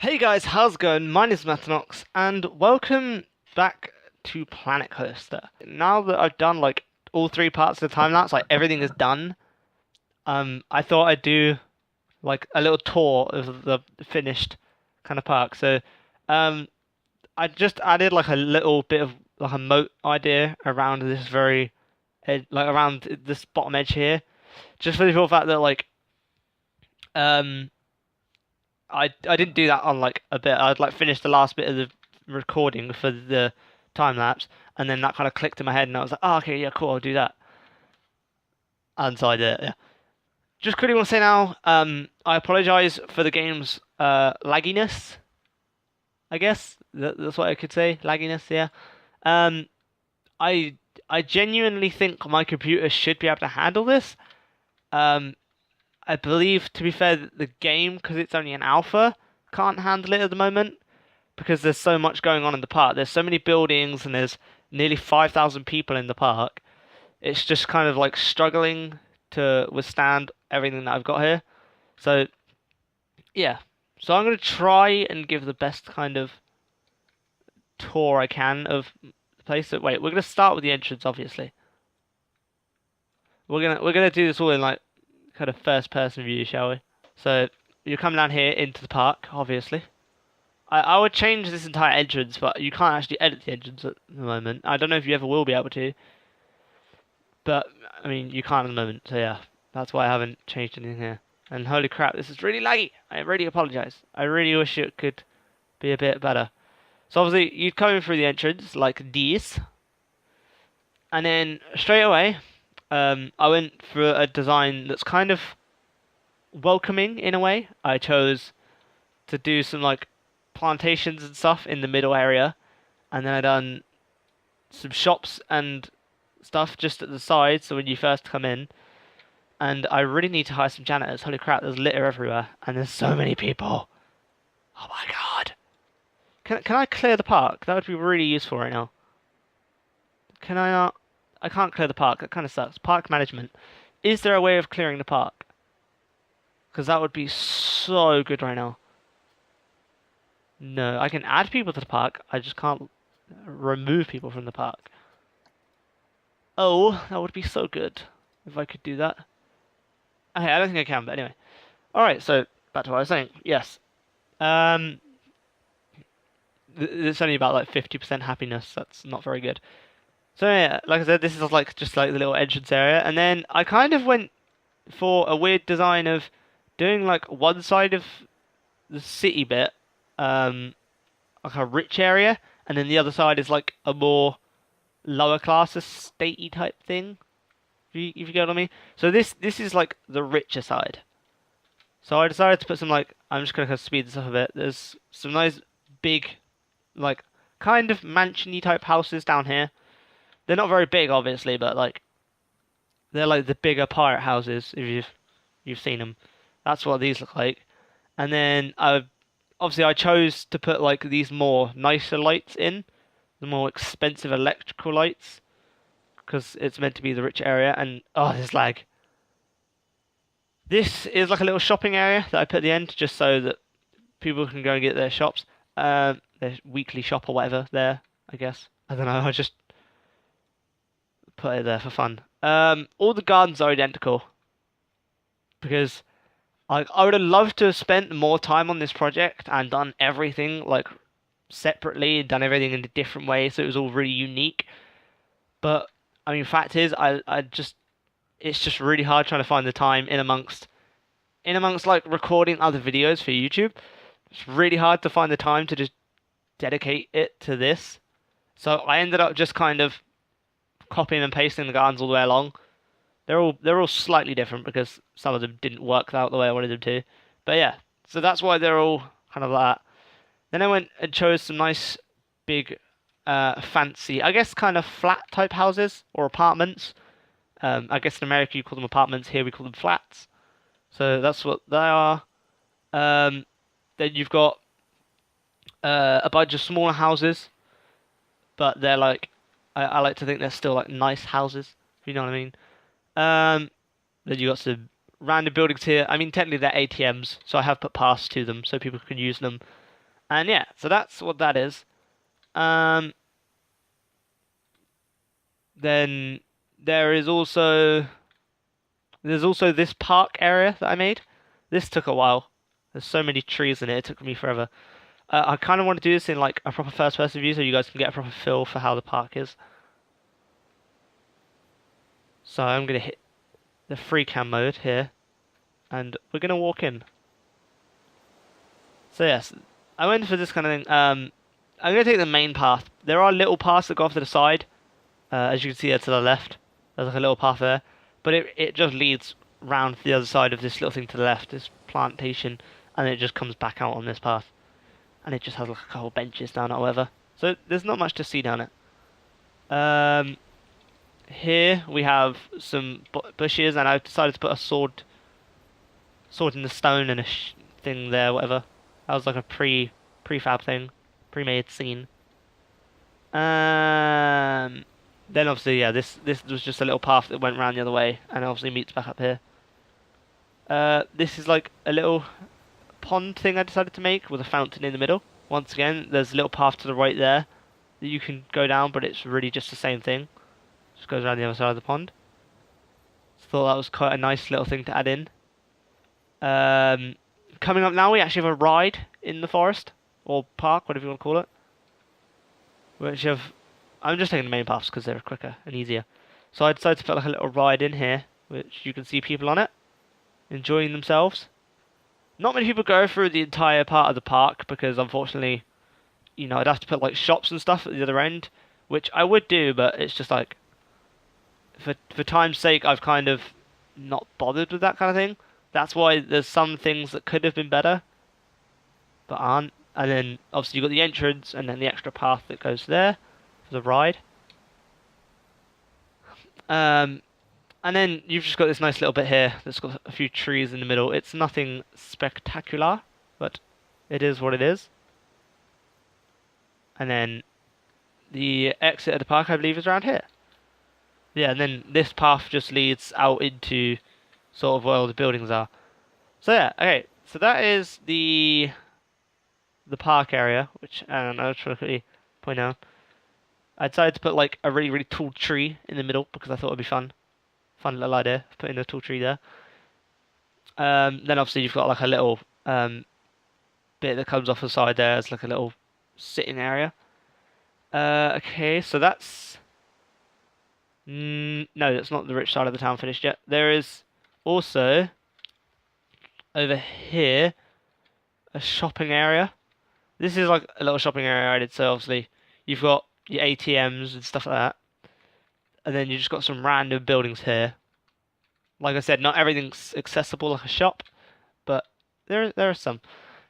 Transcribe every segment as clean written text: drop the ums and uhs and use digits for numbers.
Hey guys, how's it going? My name is Mathanox, and welcome back to Planet Coaster. Now that I've done like all three parts of the time lapse, like everything is done, I thought I'd do like a little tour of the finished kind of park. So, um, I just added like a little bit of like a moat idea around this very edge, like around this bottom edge here, just for the simple fact that um. I didn't do that on like a bit. I'd like finished the last bit of the recording for the time lapse, and then that kind of clicked in my head, and I was like, oh, okay, yeah, cool, I'll do that. And so I did it. Yeah. Just quickly want to say now, I apologize for the game's lagginess. I guess that's what I could say. Lagginess, yeah. Um, I I genuinely think my computer should be able to handle this. Um, I believe, to be fair, that the game, because it's only an alpha, can't handle it at the moment. Because there's so much going on in the park. There's so many buildings and there's nearly 5,000 people in the park. It's just kind of like struggling to withstand everything that I've got here. So, yeah. So I'm going to try and give the best kind of tour I can of the place. So, wait, we're going to start with the entrance, obviously. We're gonna do this all in like kind of first person view, shall we? So you come down here into the park, obviously. I would change this entire entrance, but you can't actually edit the entrance at the moment. I don't know if you ever will be able to, but I mean, you can't at the moment, so yeah, that's why I haven't changed anything here. And holy crap, this is really laggy. I really apologize. I really wish it could be a bit better. So obviously, you'd come in through the entrance like this, and then straight away, I went for a design that's kind of welcoming in a way. I chose to do some like plantations and stuff in the middle area, and then I done some shops and stuff just at the side. So when you first come in, and I really need to hire some janitors. Holy crap, there's litter everywhere, and there's so many people. Oh my god! Can I clear the park? That would be really useful right now. Can I not? I can't clear the park. That kind of sucks. Park management. Is there a way of clearing the park? Because that would be so good right now. No, I can add people to the park. I just can't remove people from the park. Oh, that would be so good if I could do that. Okay, I don't think I can, but anyway. Alright, so back to what I was saying. Yes. Um, it's only about like 50% happiness. That's not very good. So yeah, like I said, this is like just like the little entrance area, and then I kind of went for a weird design of doing like one side of the city bit, like a rich area, and then the other side is like a more lower class estatey type thing. If you get what I mean. So this is like the richer side. So I decided to put some like I'm just gonna kind of speed this up a bit. There's some nice big, like kind of mansiony type houses down here. They're not very big, obviously, but like they're like the bigger pirate houses if you've seen them. That's what these look like. And then obviously I chose to put like these more nicer lights in, the more expensive electrical lights, because it's meant to be the rich area. And oh, there's lag. This is like a little shopping area that I put at the end, just so that people can go and get their shops, their weekly shop or whatever there. I guess I don't know. I just put it there for fun. All the gardens are identical because I would have loved to have spent more time on this project and done everything like separately, done everything in a different way, so it was all really unique. But I mean, fact is, I just it's just really hard trying to find the time in amongst like recording other videos for YouTube. It's really hard to find the time to just dedicate it to this. So I ended up just kind of copying and pasting the gardens all the way along. They're all slightly different because some of them didn't work out the way I wanted them to. But yeah, so that's why they're all kind of like that. Then I went and chose some nice big fancy, I guess kind of flat type houses or apartments. I guess in America you call them apartments, here we call them flats. So that's what they are. Then you've got a bunch of smaller houses, but they're like, I like to think they're still like nice houses, if you know what I mean. Then you got some random buildings here. I mean, technically they're ATMs, so I have put paths to them so people can use them. And yeah, so that's what that is. Um, then there is also there's also this park area that I made. This took a while. There's so many trees in it. It took me forever. I kind of want to do this in like a proper first-person view, so you guys can get a proper feel for how the park is. So I'm gonna hit the free cam mode here, and we're gonna walk in. So yes, I went for this kind of thing. I'm gonna take the main path. There are little paths that go off to the side, as you can see there to the left. There's like a little path there, but it just leads round the other side of this little thing to the left, this plantation, and it just comes back out on this path, and it just has like a couple benches down it or whatever. So there's not much to see down it. Here we have some bushes, and I've decided to put a sword in the stone and a thing there, whatever. That was like a prefab thing, pre-made scene. Then obviously, yeah, this was just a little path that went round the other way, and obviously meets back up here. This is like a little pond thing I decided to make with a fountain in the middle. Once again, there's a little path to the right there that you can go down, but it's really just the same thing. Just goes around the other side of the pond. So thought that was quite a nice little thing to add in. Coming up now, we actually have a ride in the forest, or park, whatever you want to call it. I'm just taking the main paths because they're quicker and easier. So I decided to put like a little ride in here, which you can see people on it, enjoying themselves. Not many people go through the entire part of the park because unfortunately, you know, I'd have to put like shops and stuff at the other end, which I would do, but it's just like, for time's sake, I've kind of not bothered with that kind of thing. That's why there's some things that could have been better, but aren't. And then obviously you've got the entrance and then the extra path that goes there for the ride. And then you've just got this nice little bit here that's got a few trees in the middle. It's nothing spectacular, but it is what it is. And then the exit of the park, I believe, is around here. Yeah, and then this path just leads out into sort of where all the buildings are. So yeah, okay. So that is the park area, which I'll try to quickly point out. I decided to put like a really tall tree in the middle because I thought it'd be fun. Fun little idea, putting a tall tree there. Then obviously you've got like a little bit that comes off the side there as like a little sitting area. Okay, so that's no, that's not the rich side of the town finished yet. There is also over here a shopping area. This is like a little shopping area I did, so obviously you've got your ATMs and stuff like that. And then you just got some random buildings here. Like I said, not everything's accessible like a shop, but there are some.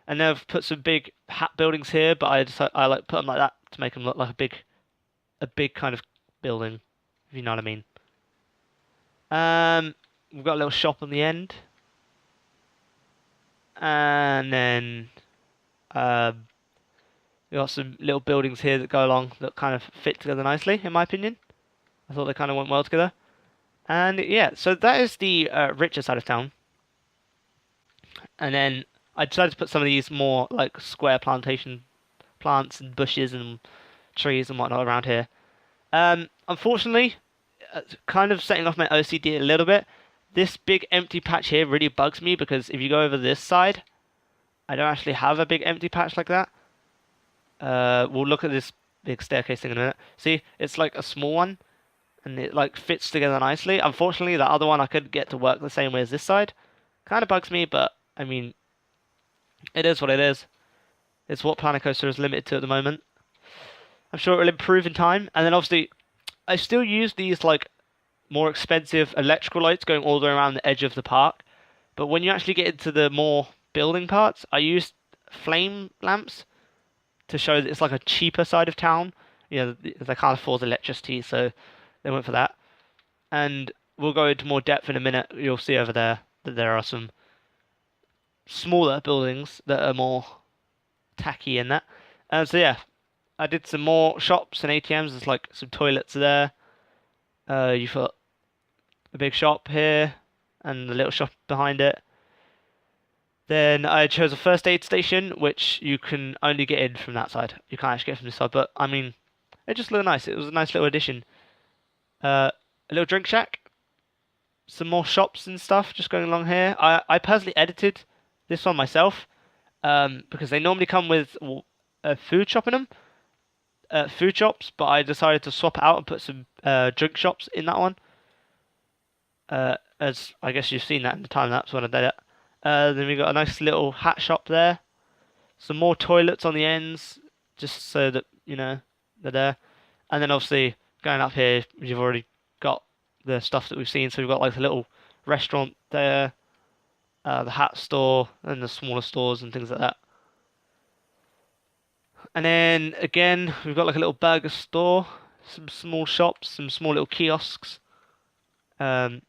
And then I've put some big hat buildings here, but I like put them like that to make them look like a big kind of building, if you know what I mean. We've got a little shop on the end, and then we've got some little buildings here that go along that kind of fit together nicely, in my opinion. I thought they kind of went well together. And yeah, so that is the richer side of town. And then I decided to put some of these more like square plantation plants and bushes and trees and whatnot around here. Unfortunately, kind of setting off my OCD a little bit, this big empty patch here really bugs me because if you go over this side, I don't actually have a big empty patch like that. We'll look at this big staircase thing in a minute. See, it's like a small one, and it like fits together nicely. Unfortunately, the other one I couldn't get to work the same way as this side. Kind of bugs me, but I mean, it is what it is. It's what Planet Coaster is limited to at the moment. I'm sure it will improve in time. And then obviously, I still use these like more expensive electrical lights going all the way around the edge of the park. But when you actually get into the more building parts, I use flame lamps to show that it's like a cheaper side of town. You know, they can't afford electricity, so they went for that. And we'll go into more depth in a minute. You'll see over there that there are some smaller buildings that are more tacky in that. So yeah, I did some more shops and ATMs. There's like some toilets there. You've got a big shop here and the little shop behind it. Then I chose a first aid station, which you can only get in from that side. You can't actually get from this side, but I mean, it just looked nice. It was a nice little addition. A little drink shack, some more shops and stuff just going along here. I personally edited this one myself, because they normally come with a food shop in them, food shops, but I decided to swap it out and put some drink shops in that one. As I guess you've seen that in the time lapse when I did it. Then we got a nice little hat shop there. Some more toilets on the ends, just so that, they're there. And then obviously, going up here, you've already got the stuff that we've seen. So we've got like a little restaurant there, the hat store, and the smaller stores and things like that. And then again, we've got like a little burger store, some small shops, some small little kiosks, um,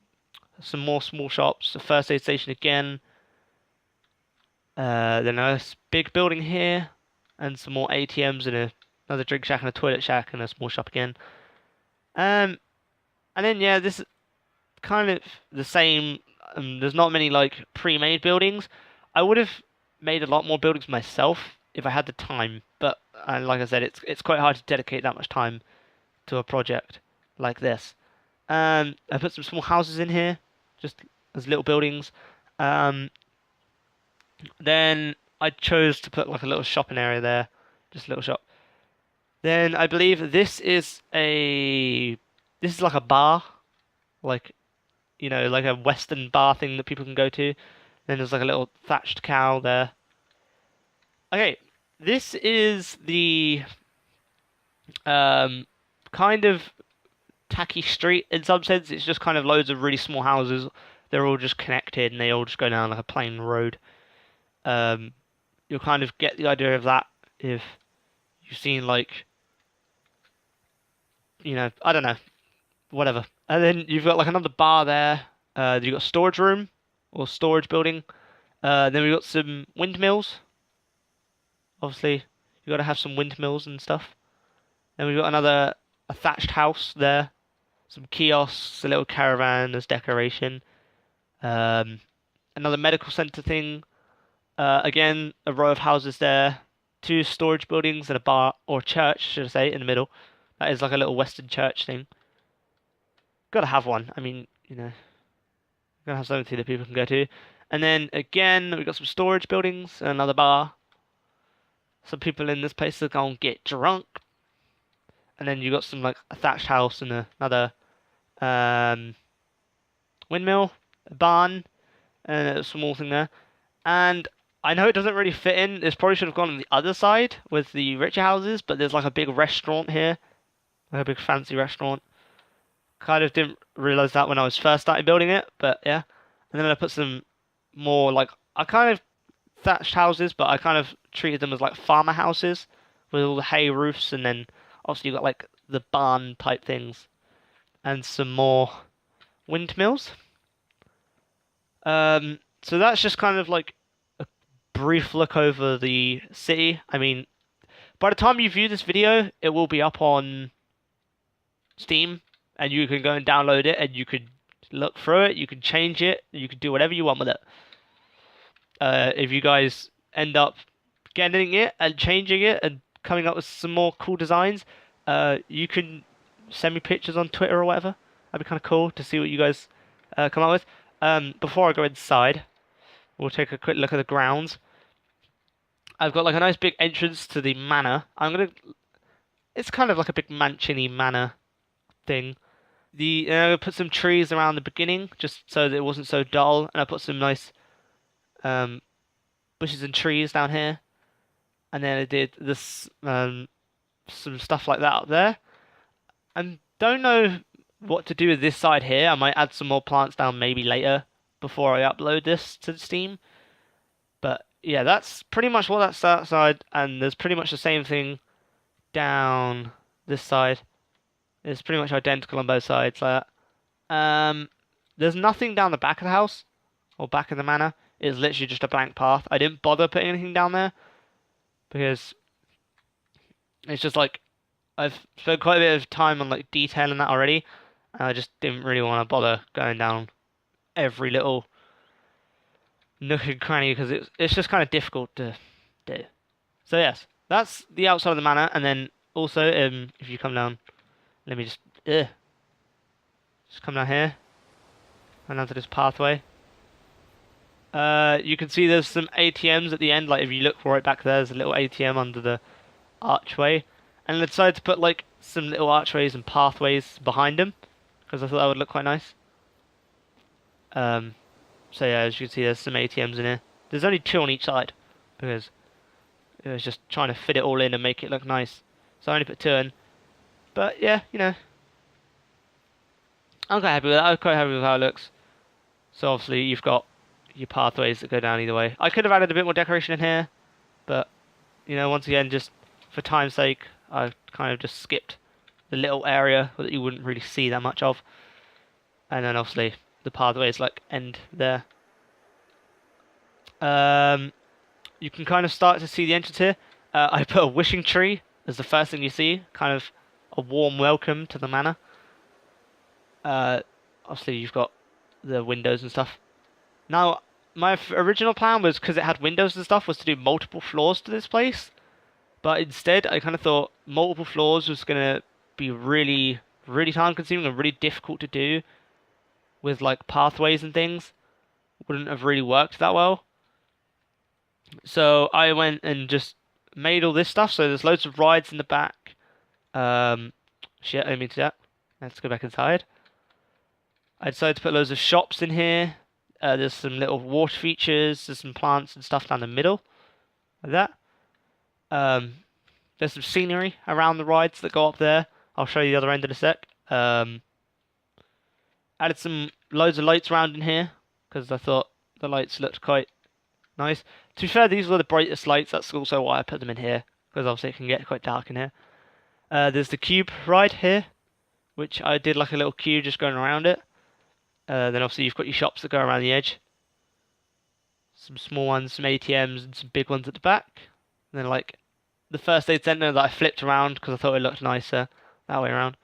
some more small shops, a first aid station again. Then a big building here, and some more ATMs and another drink shack and a toilet shack and a small shop again. And then yeah, this is kind of the same. There's not many like pre-made buildings. I would have made a lot more buildings myself if I had the time, but like I said, it's quite hard to dedicate that much time to a project like this. I put some small houses in here, just as little buildings. Um, then I chose to put like a little shopping area there, just a little shop. Then I believe this is like a bar, like like a Western bar thing that people can go to. Then there's like a little thatched cow there. Okay, this is the kind of tacky street in some sense. It's just kind of loads of really small houses. They're all just connected and they all just go down like a plain road. You'll kind of get the idea of that if you've seen like, I don't know, whatever. And then you've got like another bar there. You've got a storage room or storage building. Then we've got some windmills. Obviously, you've got to have some windmills and stuff. Then we've got a thatched house there. Some kiosks, a little caravan as decoration. Another medical center thing. Again, a row of houses there. Two storage buildings and a bar, or church, should I say, in the middle. That is like a little Western church thing. Gotta have one. I mean, gotta have something that people can go to. And then again, we've got some storage buildings, another bar. Some people in this place are gonna get drunk. And then you got some like a thatched house and another windmill, a barn, and a small thing there. And I know it doesn't really fit in. This probably should have gone on the other side with the richer houses, but there's like a big restaurant here, like a big fancy restaurant. Kind of didn't realize that when I was first starting building it, but yeah. And then I put some more like I kind of thatched houses, but I kind of treated them as like farmer houses with all the hay roofs, and then obviously you got like the barn type things and some more windmills. So that's just kind of like a brief look over the city. I mean, by the time you view this video, it will be up on Steam, and you can go and download it, and you could look through it, you can change it, you can do whatever you want with it. If you guys end up getting it and changing it and coming up with some more cool designs, you can send me pictures on Twitter or whatever. That'd be kind of cool to see what you guys come up with. Before I go inside, we'll take a quick look at the grounds. I've got like a nice big entrance to the manor. It's kind of like a big mansion-y manor thing. I put some trees around the beginning just so that it wasn't so dull, and I put some nice bushes and trees down here, and then I did this some stuff like that up there. And don't know what to do with this side here. I might add some more plants down maybe later before I upload this to Steam. But yeah, that's pretty much what that's that side, and there's pretty much the same thing down this side. It's pretty much identical on both sides like that. There's nothing down the back of the house or back of the manor. It's literally just a blank path. I didn't bother putting anything down there because it's just like I've spent quite a bit of time on like detailing that already. And I just didn't really want to bother going down every little nook and cranny because it's just kind of difficult to do. So yes, that's the outside of the manor, and then also if you come down, let me just come down here and onto this pathway. You can see there's some ATMs at the end. Like if you look right back there, there's a little ATM under the archway, and I decided to put like some little archways and pathways behind them because I thought that would look quite nice. So yeah, as you can see, there's some ATMs in here. There's only 2 on each side because it was just trying to fit it all in and make it look nice. So I only put 2 in. But yeah, I'm quite happy with that. I'm quite happy with how it looks. So obviously you've got your pathways that go down either way. I could have added a bit more decoration in here, but once again, just for time's sake, I kind of just skipped the little area that you wouldn't really see that much of. And then obviously the pathways like end there. You can kind of start to see the entrance here. I put a wishing tree as the first thing you see, kind of a warm welcome to the manor. Obviously you've got the windows and stuff. Now, my original plan was, because it had windows and stuff, was to do multiple floors to this place. But instead, I kind of thought multiple floors was going to be really, really time consuming and really difficult to do with like pathways and things. Wouldn't have really worked that well. So I went and just made all this stuff. So there's loads of rides in the back. Shit, I didn't mean to do that. Let's go back inside. I decided to put loads of shops in here. There's some little water features. There's some plants and stuff down the middle, like that. There's some scenery around the rides that go up there. I'll show you the other end in a sec. Added some loads of lights around in here because I thought the lights looked quite nice. To be fair, these were the brightest lights. That's also why I put them in here because obviously it can get quite dark in here. There's the cube ride here, which I did like a little queue just going around it. Then obviously you've got your shops that go around the edge. Some small ones, some ATMs, and some big ones at the back. And then like the first aid center that I flipped around because I thought it looked nicer that way around.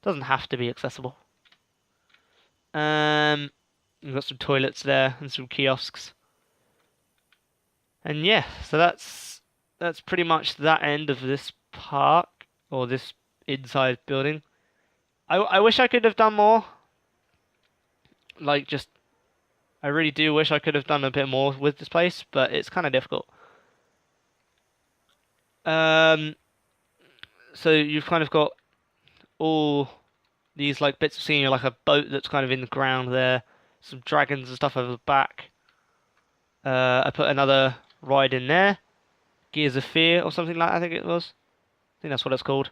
Doesn't have to be accessible. We've got some toilets there and some kiosks. And yeah, so that's pretty much that end of this park or this inside building. I wish I could have done more. Like I really do wish I could have done a bit more with this place, but it's kind of difficult. So you've kind of got all these like bits of scenery, like a boat that's kind of in the ground there, some dragons and stuff over the back. I put another ride in there, Gears of Fear or something like that, I think it was. I think that's what it's called.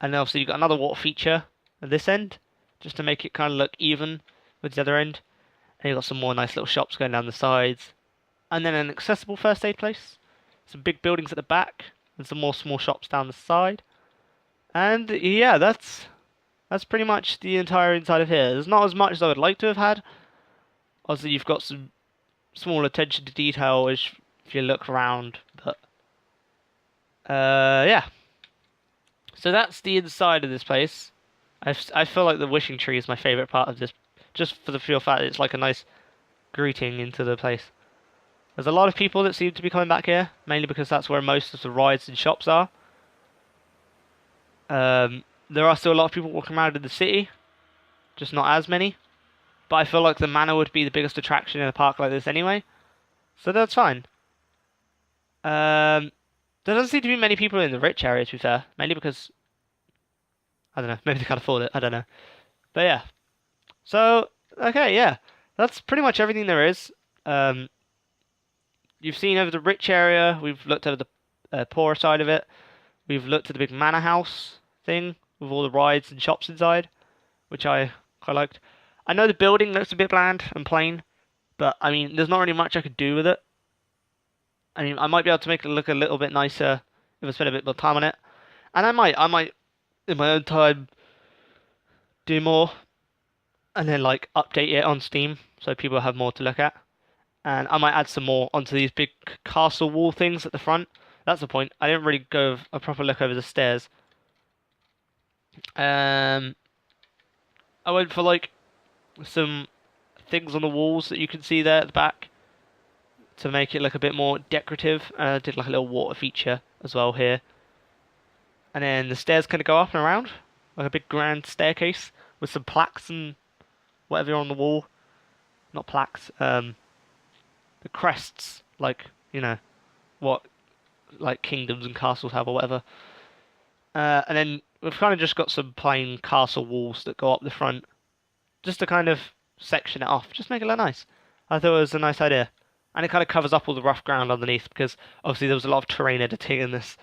And then obviously you've got another water feature at this end, just to make it kind of look even with the other end. And you've got some more nice little shops going down the sides. And then an accessible first aid place. Some big buildings at the back, and some more small shops down the side. And yeah, that's pretty much the entire inside of here. There's not as much as I would like to have had. Obviously you've got some small attention to detail if you look around, but yeah. So that's the inside of this place. I feel like the wishing tree is my favourite part of this, just for the pure fact that it's like a nice greeting into the place. There's a lot of people that seem to be coming back here, mainly because that's where most of the rides and shops are. There are still a lot of people walking around in the city, just not as many. But I feel like the manor would be the biggest attraction in a park like this anyway, so that's fine. There doesn't seem to be many people in the rich area, to be fair, mainly because, I don't know, maybe they can't afford it, I don't know. But yeah. So, okay, yeah. That's pretty much everything there is. You've seen over the rich area, we've looked over the poorer side of it. We've looked at the big manor house thing, with all the rides and shops inside, which I quite liked. I know the building looks a bit bland and plain, but, I mean, there's not really much I could do with it. I mean, I might be able to make it look a little bit nicer if I spend a bit more time on it. And I might, in my own time, do more. And then, like, update it on Steam, so people have more to look at. And I might add some more onto these big castle wall things at the front. That's the point. I didn't really go a proper look over the stairs. I went for, like, some things on the walls that you can see there at the back. to make it look a bit more decorative. Did like a little water feature as well here. And then the stairs kind of go up and around, like a big grand staircase with some plaques and whatever on the wall. Not plaques, the crests, like, you know, what like kingdoms and castles have or whatever. And then we've kind of just got some plain castle walls that go up the front, just to kind of section it off, just make it look nice. I thought it was a nice idea. And it kind of covers up all the rough ground underneath, because obviously there was a lot of terrain editing in this.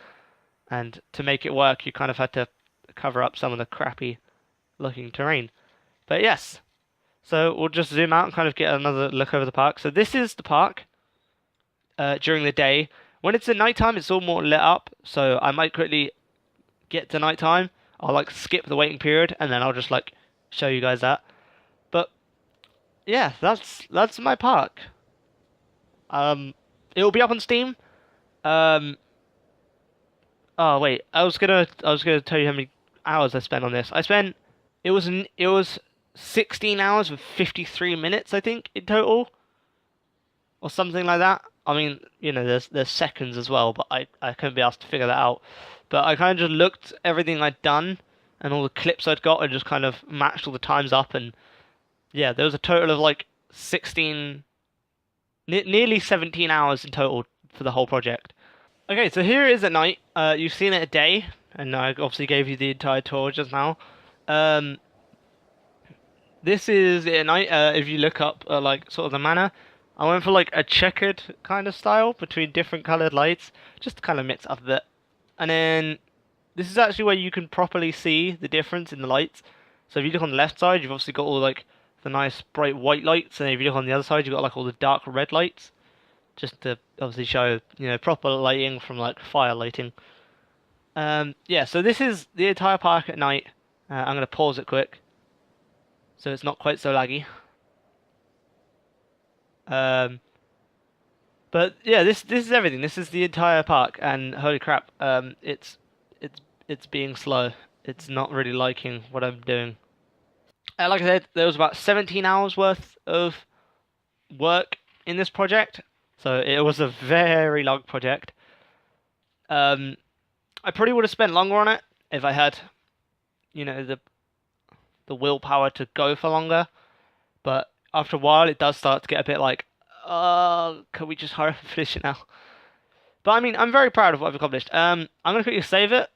And to make it work, you kind of had to cover up some of the crappy looking terrain. But yes, so we'll just zoom out and kind of get another look over the park. So this is the park during the day. When it's at nighttime, it's all more lit up. So I might quickly get to nighttime. I'll like skip the waiting period, and then I'll just like show you guys that. But yeah, that's my park. It'll be up on Steam. Oh wait, I was gonna tell you how many hours I spent on this. It was 16 hours and 53 minutes, I think, in total, or something like that. I mean, you know, there's seconds as well, but I couldn't be asked to figure that out. But I kind of just looked everything I'd done and all the clips I'd got, and just kind of matched all the times up, and yeah, there was a total of like 16, nearly 17 hours in total for the whole project. Okay, so here it is at night. You've seen it at day, and I obviously gave you the entire tour just now. This is it at night. If you look up like sort of the manor, I went for like a checkered kind of style between different colored lights, just to kind of mix up a bit. And then this is actually where you can properly see the difference in the lights. So if you look on the left side, you've obviously got all like the nice bright white lights, and if you look on the other side, you've got like all the dark red lights, just to obviously show, you know, proper lighting from like fire lighting. Yeah, so this is the entire park at night. I'm gonna pause it quick, so it's not quite so laggy. But yeah, this is everything. This is the entire park, and holy crap, it's being slow. It's not really liking what I'm doing. Like I said, there was about 17 hours worth of work in this project, so it was a very long project. I probably would have spent longer on it if I had, you know, the willpower to go for longer. But after a while, it does start to get a bit like, can we just hurry up and finish it now? But I mean, I'm very proud of what I've accomplished. I'm gonna quickly save it.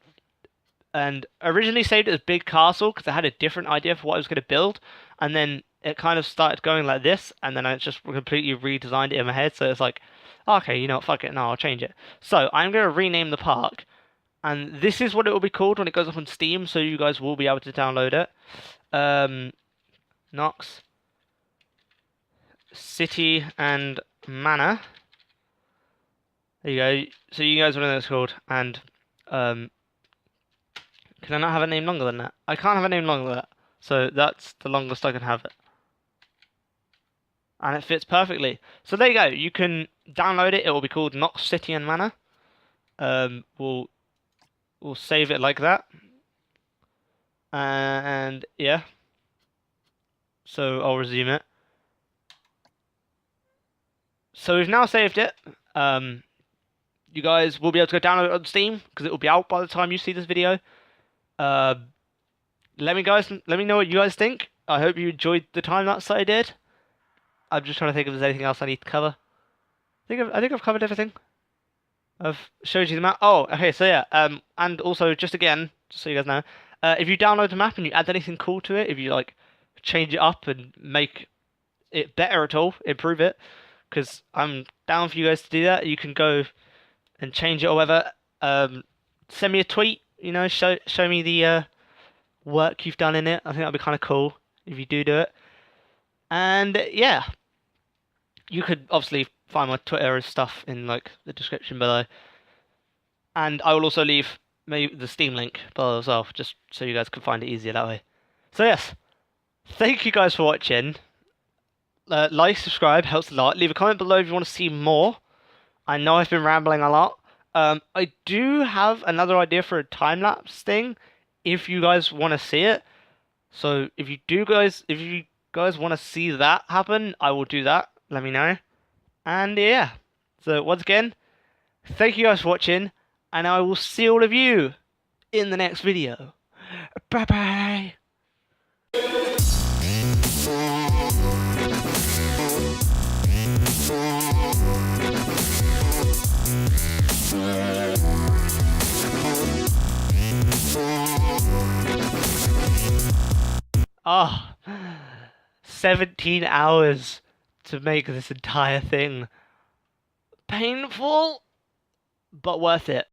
And originally saved it as Big Castle because I had a different idea for what I was going to build, and then it kind of started going like this, and then I just completely redesigned it in my head. So it's like, okay, you know what, fuck it, no, I'll change it. So I'm going to rename the park, and this is what it will be called when it goes up on Steam, so you guys will be able to download it. Nox City and Manor. There you go. So you guys will know what it's called, and can I not have a name longer than that? I can't have a name longer than that. So that's the longest I can have it. And it fits perfectly. So there you go. You can download it. It will be called Nox City and Manor. We'll save it like that. And yeah. So I'll resume it. So we've now saved it. You guys will be able to go download it on Steam because it will be out by the time you see this video. Let me know what you guys think. I hope you enjoyed the time lapse that I did. I'm just trying to think if there's anything else I need to cover. I think I've covered everything. I've showed you the map. Oh, okay, so yeah. And also just again, just so you guys know, if you download the map and you add anything cool to it, if you like change it up and make it better at all, improve it, because I'm down for you guys to do that. You can go and change it or whatever. Send me a tweet. You know, show me the work you've done in it. I think that'd be kind of cool if you do it. And yeah, you could obviously find my Twitter and stuff in like the description below. And I will also leave maybe the Steam link below as well, just so you guys can find it easier that way. So yes, thank you guys for watching. Like, subscribe, helps a lot. Leave a comment below if you want to see more. I know I've been rambling a lot. I do have another idea for a time-lapse thing, if you guys want to see it. So if you guys want to see that happen, I will do that. Let me know. And yeah. So once again, thank you guys for watching, and I will see all of you in the next video. Bye bye. Oh, 17 hours to make this entire thing. Painful, but worth it.